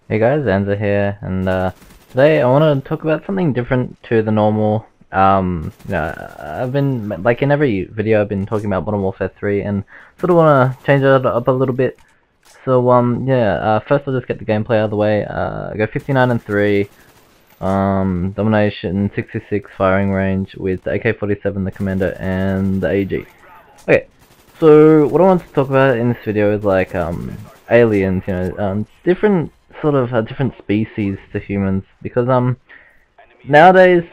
Hey guys, Anza here, and today I want to talk about something different to the normal. I've been, like in every video, I've been talking about Modern Warfare 3, and sort of want to change it up a little bit. So, first I'll just get the gameplay out of the way. I go 59 and 3, Domination, 66 firing range with the AK-47, the Commander, and the AG. Okay, so what I want to talk about in this video is like aliens, different sort of different species to humans, because nowadays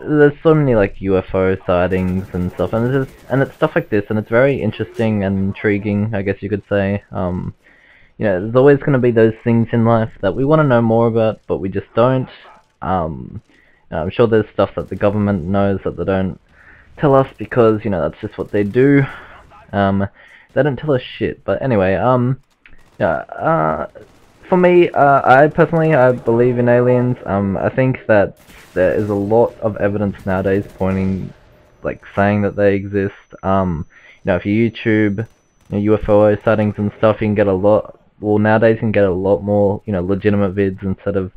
there's so many like UFO sightings and stuff, and it's stuff like this, and it's very interesting and intriguing, I guess you could say. There's always going to be those things in life that we want to know more about, but we just don't. I'm sure there's stuff that the government knows that they don't tell us because that's just what they do. They don't tell us shit. But anyway, for me, I personally, I believe in aliens. I think that there is a lot of evidence nowadays pointing, like, saying that they exist. If you YouTube UFO sightings and stuff, you can get a lot. Well, nowadays you can get a lot more, legitimate vids instead of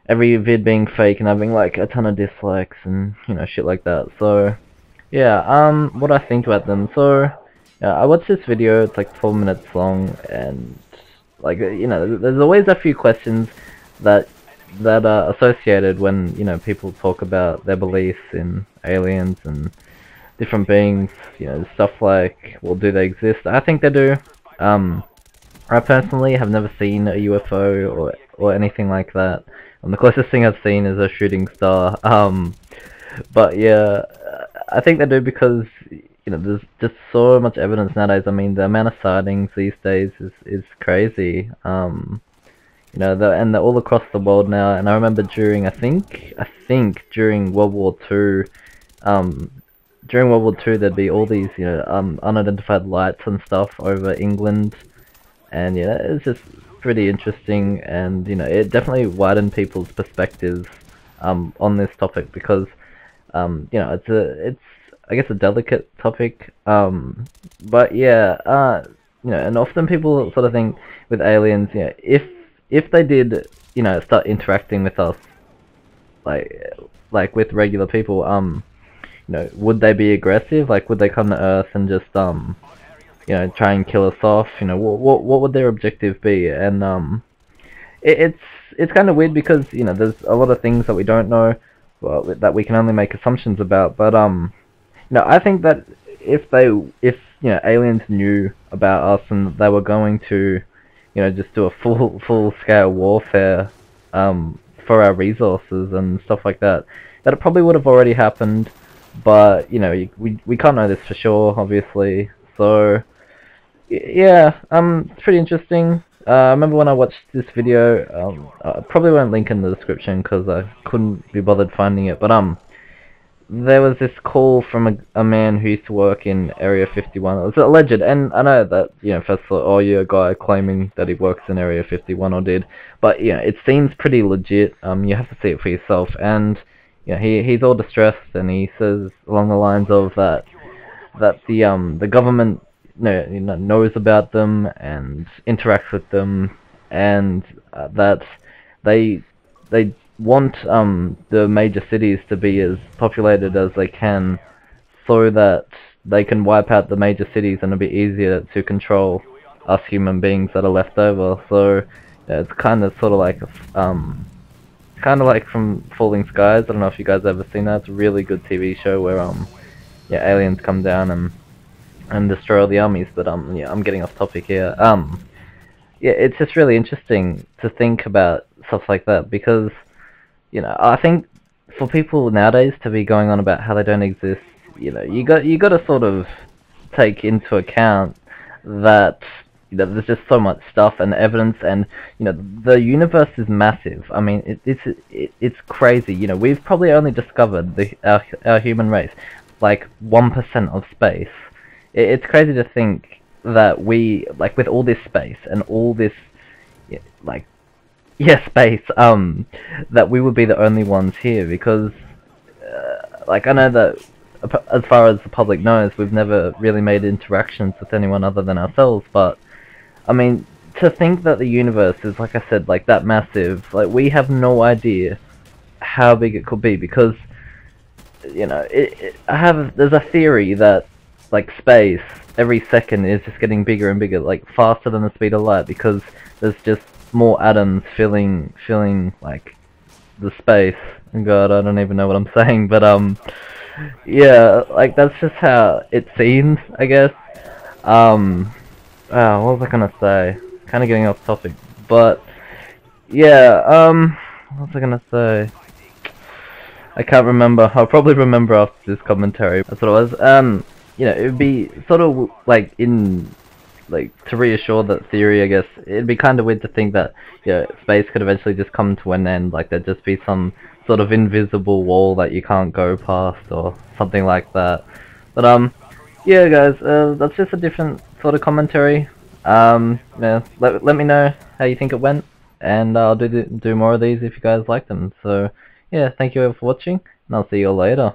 every vid being fake and having like a ton of dislikes and shit like that. So yeah, what I think about them. So I watched this video. It's like 4 minutes long, and like there's always a few questions that are associated when people talk about their beliefs in aliens and different beings. Stuff like, well, do they exist? I think they do. I personally have never seen a UFO or anything like that. The closest thing I've seen is a shooting star. But yeah, I think they do because there's just so much evidence nowadays. I mean, the amount of sightings these days is crazy. And they're all across the world now. And I remember during I think during World War II, there'd be all these unidentified lights and stuff over England, and it's just pretty interesting, and it definitely widened people's perspectives on this topic because it's I guess a delicate topic, but yeah, and often people sort of think with aliens, if they did start interacting with us like with regular people, would they be aggressive? Like, would they come to Earth and just try and kill us off? What would their objective be? And it's kind of weird because there's a lot of things that we don't know, well, that we can only make assumptions about. But I think that if aliens knew about us and they were going to just do a full scale warfare for our resources and stuff like that, that it probably would have already happened. But we can't know this for sure, obviously. So yeah, it's pretty interesting. I remember when I watched this video, I probably won't link in the description because I couldn't be bothered finding it, but there was this call from a man who used to work in Area 51. It was alleged, and I know that, first of all, oh, you're a guy claiming that he works in Area 51 or did, but it seems pretty legit. You have to see it for yourself, and he's all distressed, and he says along the lines of that the government knows about them and interacts with them, and that they want the major cities to be as populated as they can, so that they can wipe out the major cities and it'll be easier to control us human beings that are left over. So it's kind of sort of like from Falling Skies. I don't know if you guys ever seen that. It's a really good TV show where aliens come down and destroy all the armies. But I'm getting off topic here. It's just really interesting to think about stuff like that because I think for people nowadays to be going on about how they don't exist, you got to sort of take into account that there's just so much stuff and evidence, and the universe is massive. I mean, it's crazy. We've probably only discovered our human race like 1% of space. It's crazy to think that we, like, with all this space and all this space, that we would be the only ones here, because I know that as far as the public knows, we've never really made interactions with anyone other than ourselves, but I mean, to think that the universe is, like I said, like that massive, like we have no idea how big it could be, because you know, there's a theory that like space every second is just getting bigger and bigger, like faster than the speed of light, because there's just more atoms filling like the space. God, I don't even know what I'm saying, but yeah, like that's just how it seems, I guess. What was I gonna say? Kind of getting off topic, but yeah, what was I gonna say? I can't remember. I'll probably remember after this commentary. That's what it was. You know, it would be sort of like to reassure that theory, I guess. It'd be kind of weird to think that, you know, space could eventually just come to an end. Like there'd just be some sort of invisible wall that you can't go past or something like that. But yeah, guys, that's just a different sort of commentary. Yeah, let me know how you think it went, and I'll do more of these if you guys like them. So yeah, thank you all for watching, and I'll see you all later.